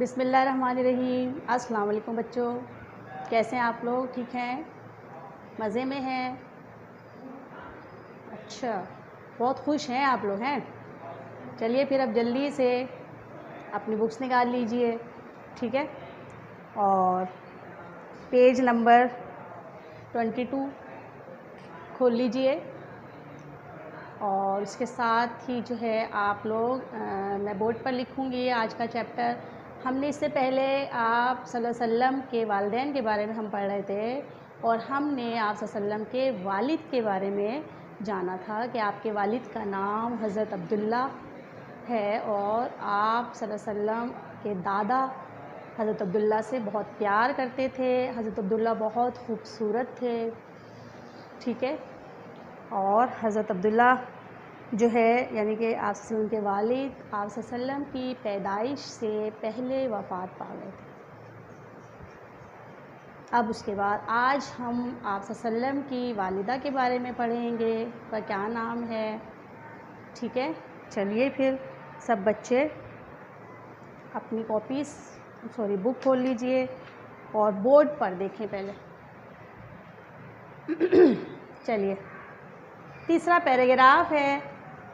बिस्मिल्लाहिर्रहमानिर्रहीम। अस्सलाम वालेकुम बच्चों, कैसे हैं आप लोग? ठीक हैं, मज़े में हैं? अच्छा, बहुत खुश हैं आप लोग हैं। चलिए फिर अब जल्दी से अपनी बुक्स निकाल लीजिए, ठीक है, और पेज नंबर 22 खोल लीजिए। और उसके साथ ही जो है आप लोग मैं बोर्ड पर लिखूँगी आज का चैप्टर। हमने इससे पहले आप सल्लल्लाहु अलैहि वसल्लम के वालिदैन के बारे में हम पढ़ रहे थे और हमने आप सल्लल्लाहु अलैहि वसल्लम के वालिद के बारे में जाना था कि आपके वालिद का नाम हज़रत अब्दुल्ला है और आप सल्लल्लाहु अलैहि वसल्लम के दादा हज़रत अब्दुल्ला से बहुत प्यार करते थे। हज़रत अब्दुल्ला बहुत खूबसूरत थे, ठीक है, और हज़रत अब्दुल्ला जो है यानी कि आप वसल्लम के वालिद आप वसल्लम की पैदाइश से पहले वफ़ात पा गए थे। अब उसके बाद आज हम आप वसल्लम की वालिदा के बारे में पढ़ेंगे, उसका क्या नाम है, ठीक है। चलिए फिर सब बच्चे अपनी बुक खोल लीजिए और बोर्ड पर देखें पहले। चलिए, तीसरा पैराग्राफ है,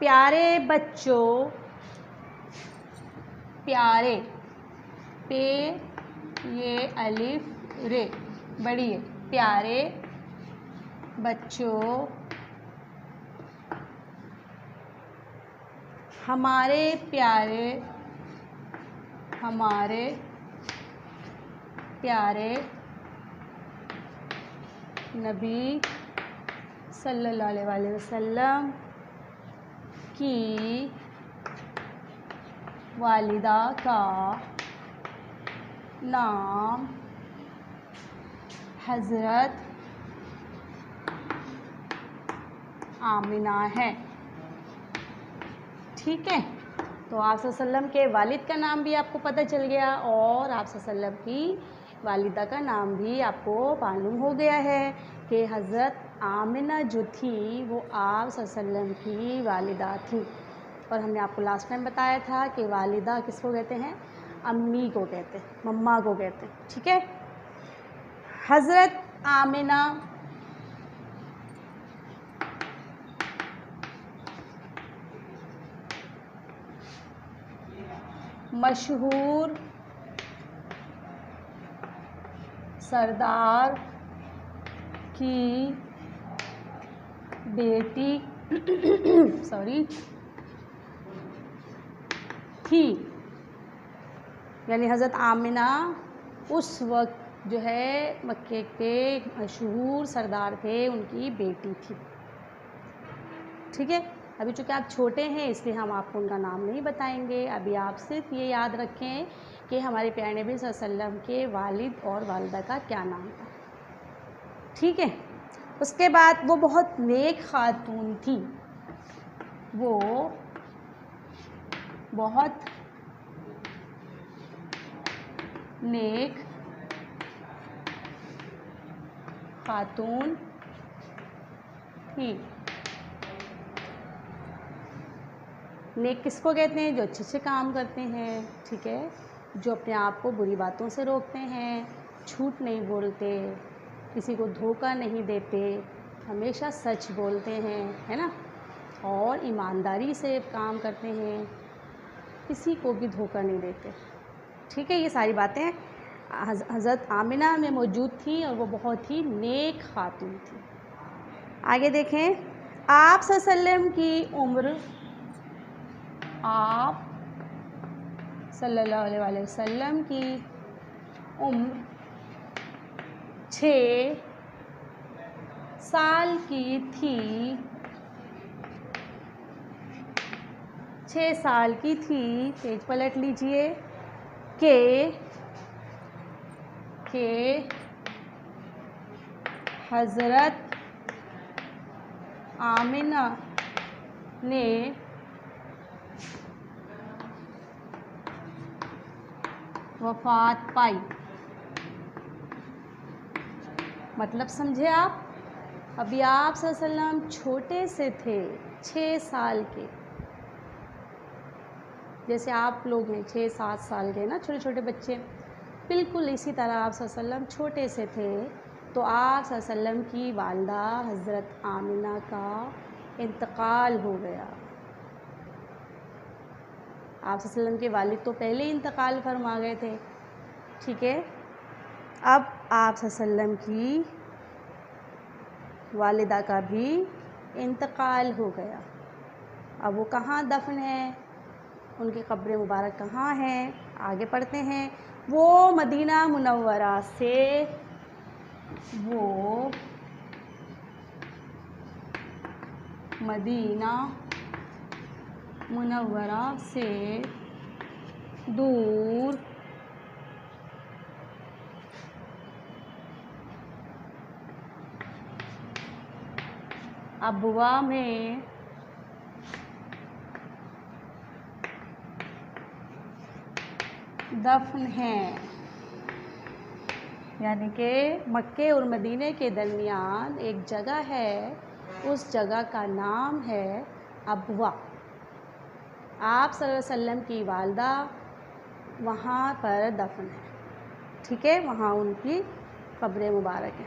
प्यारे बच्चों, प्यारे, पे ये अलिफ रे बड़ी है, प्यारे बच्चों, हमारे प्यारे नबी सल्लल्लाहु अलैहि वसल्लम की वालिदा का नाम हज़रत आमिना है, ठीक है। तो आप सल्लम के वालिद का नाम भी आपको पता चल गया और आप सल्लम की वालिदा का नाम भी आपको मालूम हो गया है कि हज़रत आमिना जो थी वो आप सल्लम की वालिदा थी। और हमने आपको लास्ट टाइम बताया था कि वालिदा किसको कहते हैं? अम्मी को कहते हैं, मम्मा को कहते हैं, ठीक है। हज़रत आमिना मशहूर सरदार की बेटी थी, यानी हज़रत आमिना उस वक्त जो है मक्के के मशहूर सरदार थे, उनकी बेटी थी, ठीक है। अभी चूँकि आप छोटे हैं इसलिए हम आपको उनका नाम नहीं बताएंगे। अभी आप सिर्फ ये याद रखें कि हमारे प्यारे नबी सल्लल्लाहु अलैहि वसल्लम के वालिद और वालिदा का क्या नाम था, ठीक है। उसके बाद वो बहुत नेक खातून थी, वो बहुत नेक खातून थी। नेक किसको कहते हैं? जो अच्छे से काम करते हैं, ठीक है, जो अपने आप को बुरी बातों से रोकते हैं, झूठ नहीं बोलते, किसी को धोखा नहीं देते, हमेशा सच बोलते हैं, है ना, और ईमानदारी से काम करते हैं, किसी को भी धोखा नहीं देते, ठीक है। ये सारी बातें हज़रत आमिना में मौजूद थी और वो बहुत ही नेक खातून थी। आगे देखें, आप सल्लल्लाहु अलैहि वसल्लम की उम्र, आप सल्लल्लाहु अलैहि वसल्लम की उम्र 6 साल की थी, 6 साल की थी। पेज पलट लीजिए के हज़रत आमिना ने वफ़ात पाई। मतलब समझे आप? अभी आप सल्लल्लाहु अलैहि वसल्लम छोटे से थे, 6 साल के, जैसे आप लोग हैं 6-7 साल के ना छोटे छोटे बच्चे, बिल्कुल इसी तरह आप सल्लल्लाहु अलैहि वसल्लम छोटे से थे तो आप सल्लल्लाहु अलैहि वसल्लम की वालिदा हज़रत आमिना का इंतकाल हो गया। आप सल्लल्लाहु अलैहि वसल्लम के वालिद तो पहले ही इंतकाल फरमा गए थे, ठीक है। अब आप सल्लल्लाहु अलैहि वसल्लम की वालिदा का भी इंतकाल हो गया। अब वो कहाँ दफन है, उनकी कब्र मुबारक कहाँ है, आगे पढ़ते हैं। वो मदीना मुनव्वरा से दूर अबवा में दफन हैं, यानी कि मक्के और मदीने के दरमियान एक जगह है, उस जगह का नाम है अबवा। आप सल्लल्लाहु अलैहि वसल्लम की वालिदा वहाँ पर दफन है, ठीक है, वहाँ उनकी कब्र मुबारक है।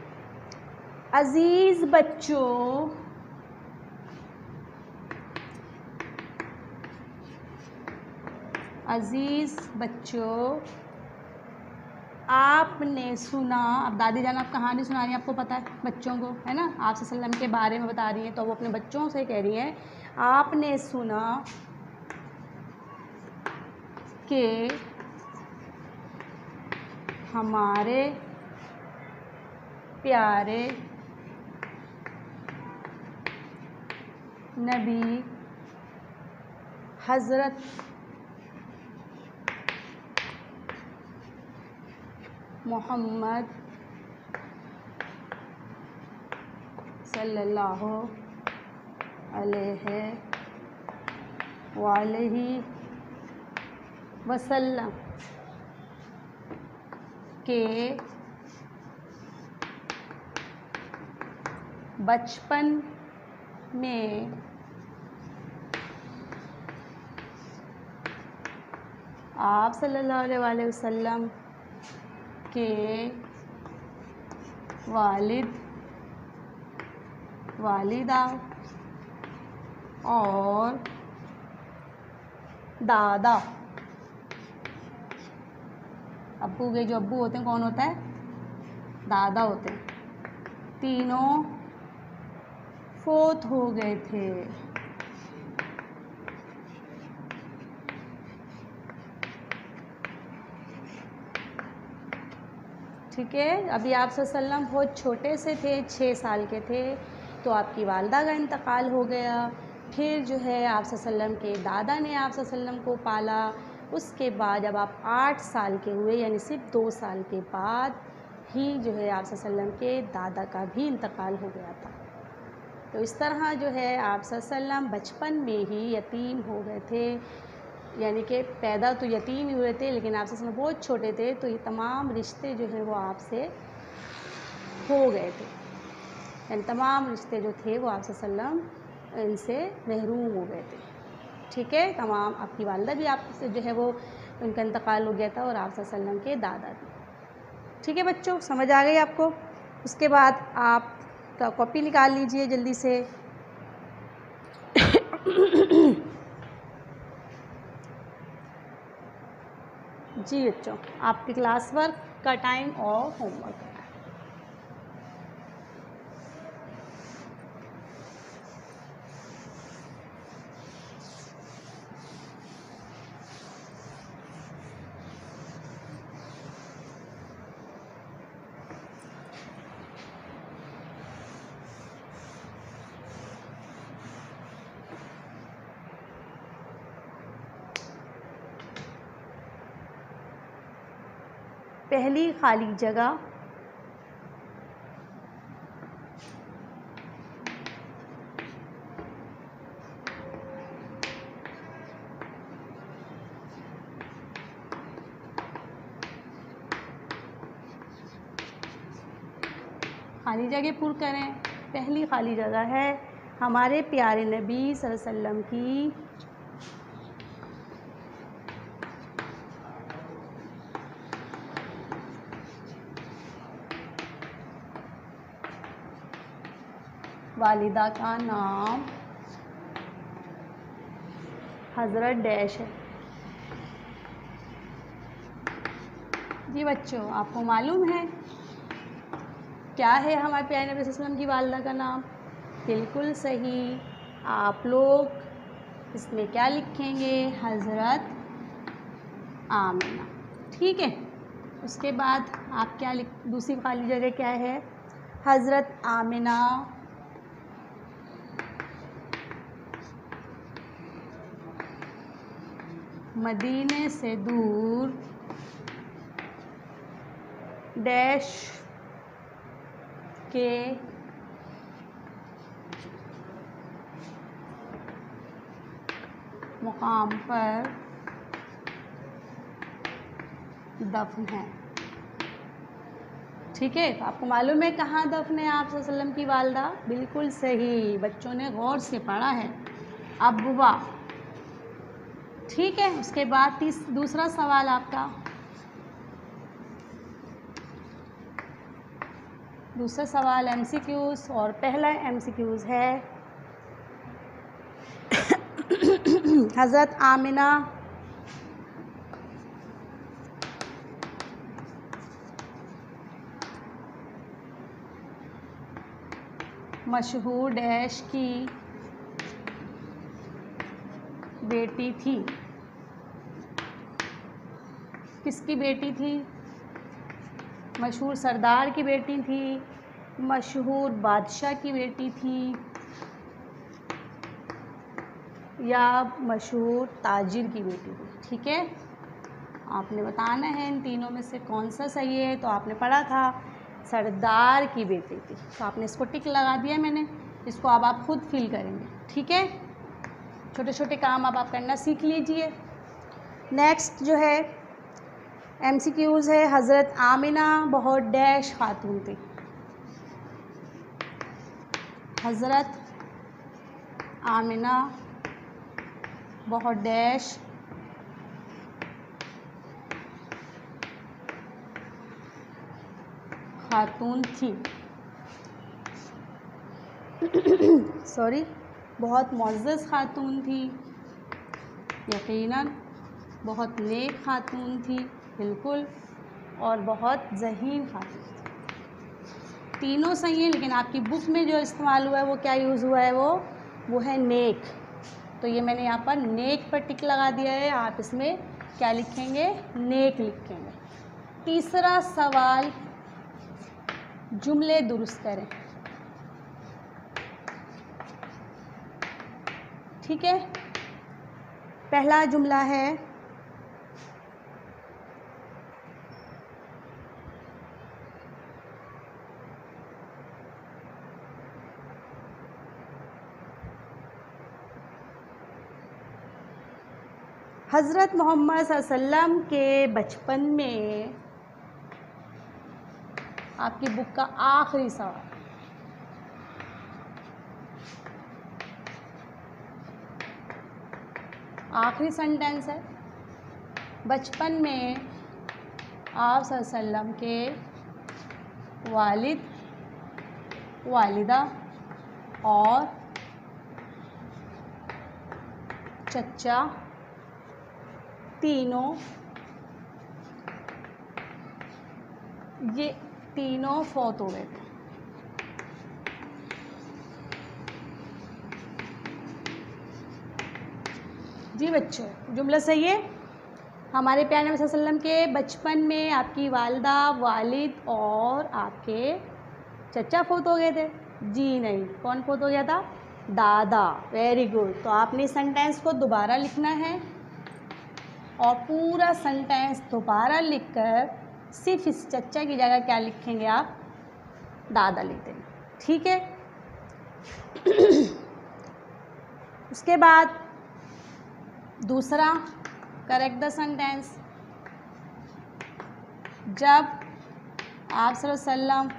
अज़ीज़ बच्चों, आपने सुना, अब दादी जान आप कहानी सुना रही हैं, आपको पता है बच्चों को, है ना, आप सल्लल्लाहु अलैहि वसल्लम के बारे में बता रही हैं, तो वो अपने बच्चों से कह रही हैं, आपने सुना कि हमारे प्यारे नबी हज़रत मोहम्मद सल्लल्लाहु अलैहि वसल्लम के बचपन में आप सल्लल्लाहु अलैहि वसल्लम के वालिद, वालिदा और दादा, अब्बू के जो अब्बू होते हैं कौन होता है, दादा होते हैं, तीनों फोत हो गए थे। ठीक है, अभी आप सल्लल्लाहु अलैहि वसल्लम बहुत छोटे से थे, 6 साल के थे, तो आपकी वालिदा का इंतकाल हो गया। फिर जो है आप सल्लल्लाहु अलैहि वसल्लम के दादा ने आप सल्लल्लाहु अलैहि वसल्लम को पाला। उसके बाद जब आप 8 साल के हुए, यानी सिर्फ 2 साल के बाद ही जो है आप सल्लल्लाहु अलैहि वसल्लम के दादा का भी इंतकाल हो गया था। तो इस तरह जो है आप सल्लल्लाहु अलैहि वसल्लम बचपन में ही यतीम हो गए थे, यानी कि पैदा तो यतीम ही हुए थे, लेकिन आप सल्लल्लाहु अलैहि वसल्लम बहुत छोटे थे, तो ये तमाम रिश्ते जो हैं वो आपसे हो गए थे, यानी तमाम रिश्ते जो थे वो आप सल्लल्लाहु अलैहि वसल्लम इनसे महरूम हो गए थे। ठीक है, तमाम आपकी वालिदा भी आपसे जो है वो उनका इंतकाल हो गया था और आप सल्लल्लाहु अलैहि वसल्लम के दादा भी। ठीक है बच्चों, समझ आ गई आपको। उसके बाद आप कॉपी निकाल लीजिए जल्दी से। जी बच्चों, आपके क्लास वर्क का टाइम और होमवर्क। पहली खाली जगह खाली जगह पुर करें। पहली खाली जगह है हमारे प्यारे नबी सल्लल्लाहु अलैहि वसल्लम की वालिदा का नाम हज़रत डैश है। जी बच्चों, आपको मालूम है क्या है हमारे प्यारे नबी सल्लल्लाहु अलैहि वसल्लम की वालिदा का नाम? बिल्कुल सही। आप लोग इसमें क्या लिखेंगे? हज़रत आमिना। ठीक है। उसके बाद आप क्या दूसरी खाली जगह क्या है? हज़रत आमिना मदीने से दूर डैश के मुकाम पर दफन है। ठीक है, तो आपको मालूम है कहाँ दफन है आप सल्लल्लाहु अलैहि वसल्लम की वालिदा? बिल्कुल सही, बच्चों ने गौर से पढ़ा है। अबवा। ठीक है, उसके बाद दूसरा सवाल आपका, दूसरा सवाल MCQs और पहला MCQs है हज़रत आमिना मशहूर डैश की बेटी थी। किसकी बेटी थी? मशहूर सरदार की बेटी थी, मशहूर बादशाह की बेटी थी, या मशहूर ताजिर की बेटी थी। ठीक है, आपने बताना है इन तीनों में से कौन सा सही है। तो आपने पढ़ा था सरदार की बेटी थी, तो आपने इसको टिक लगा दिया मैंने। इसको अब आप खुद फिल करेंगे। ठीक है, छोटे छोटे काम अब आप करना सीख लीजिए। नेक्स्ट जो है MCQs है, हज़रत आमिना बहुत डैश खातून थी। हज़रत आमिना बहुत डैश खातून थी। सॉरी, बहुत मुअज़्ज़ज़ खातून थी, यकीनन बहुत नेक खातून थी, बिल्कुल, और बहुत ज़हीन खातून थी। तीनों सही हैं, लेकिन आपकी बुक में जो इस्तेमाल हुआ है वो क्या यूज़ हुआ है? वो है नेक। तो ये मैंने यहाँ पर नेक पर टिक लगा दिया है। आप इसमें क्या लिखेंगे? नेक लिखेंगे। तीसरा सवाल, जुमले दुरुस्त करें। ठीक है, पहला जुमला है हज़रत मोहम्मद सल्लल्लाहु अलैहि वसल्लम के बचपन में, आपकी बुक का आखिरी सवाल, आखिरी सेंटेंस है, बचपन में आप सल्लल्लाहु अलैहि वसल्लम के वालिद, वालिदा और चचा तीनों, ये तीनों फौत हो गए थे। जी बच्चों, जुमला सही है। हमारे प्यारे नबी सल्लल्लाहु अलैहि वसल्लम के बचपन में आपकी वालिदा, वालिद और आपके चचा फौत हो गए थे। जी नहीं, कौन फौत हो गया था? दादा। Very good. तो आपने सेंटेंस को दोबारा लिखना है और पूरा सेंटेंस दोबारा लिखकर सिर्फ इस चचा की जगह क्या लिखेंगे आप? दादा लिख देंगे। ठीक है। उसके बाद दूसरा, करेक्ट द सेंटेंस। जब आप सल्लल्लाहु अलैहि वसल्लम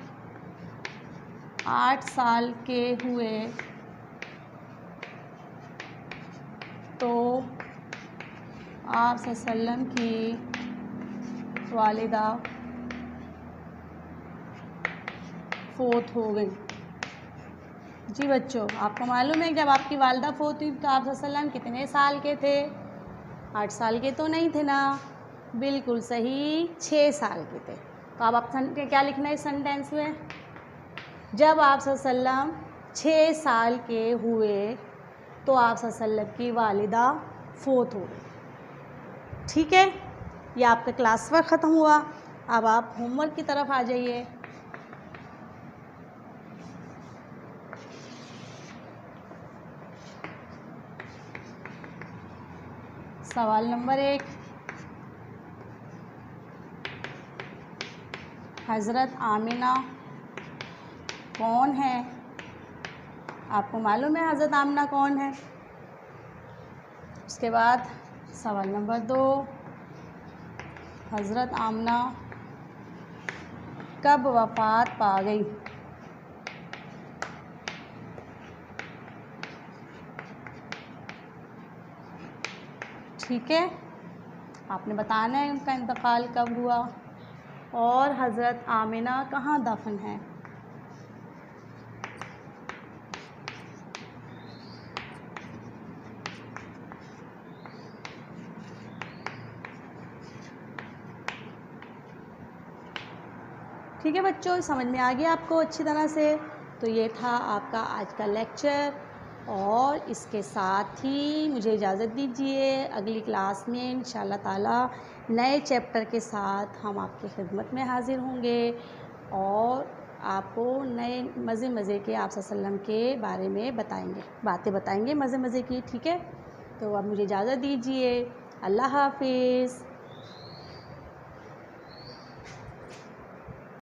8 साल के हुए तो आप सल्लल्लाहु अलैहि वसल्लम की वालिदा फौत हो गई। जी बच्चों, आपको मालूम है जब आपकी वालदा फोत हुई तो आप सल्लम कितने साल के थे? 8 साल के तो नहीं थे ना? बिल्कुल सही, 6 साल के थे। तो अब आप क्या लिखना है इस सेंटेंस में? जब आप सल्लम 6 साल के हुए तो आप सल्लम की वालिदा फोत हो गई। ठीक है, ये आपका क्लास वर्क ख़त्म हुआ। अब आप होमवर्क की तरफ आ जाइए। सवाल नंबर 1, हज़रत आमिना कौन है? आपको मालूम है हज़रत आमिना कौन है? उसके बाद सवाल नंबर 2, हज़रत आमिना कब वफ़ात पा गई? ठीक है, आपने बताना है उनका इंतकाल कब हुआ और हज़रत आमिना कहाँ दफन है। ठीक है बच्चों, समझ में आ गया आपको अच्छी तरह से? तो ये था आपका आज का लेक्चर और इसके साथ ही मुझे इजाज़त दीजिए। अगली क्लास में इंशाअल्लाह ताला नए चैप्टर के साथ हम आपकी खिदमत में हाज़िर होंगे और आपको नए मज़े के आप सल्लम के बारे में बातें बताएंगे मज़े की। ठीक है, तो अब मुझे इजाज़त दीजिए। अल्लाह हाफ़िज़।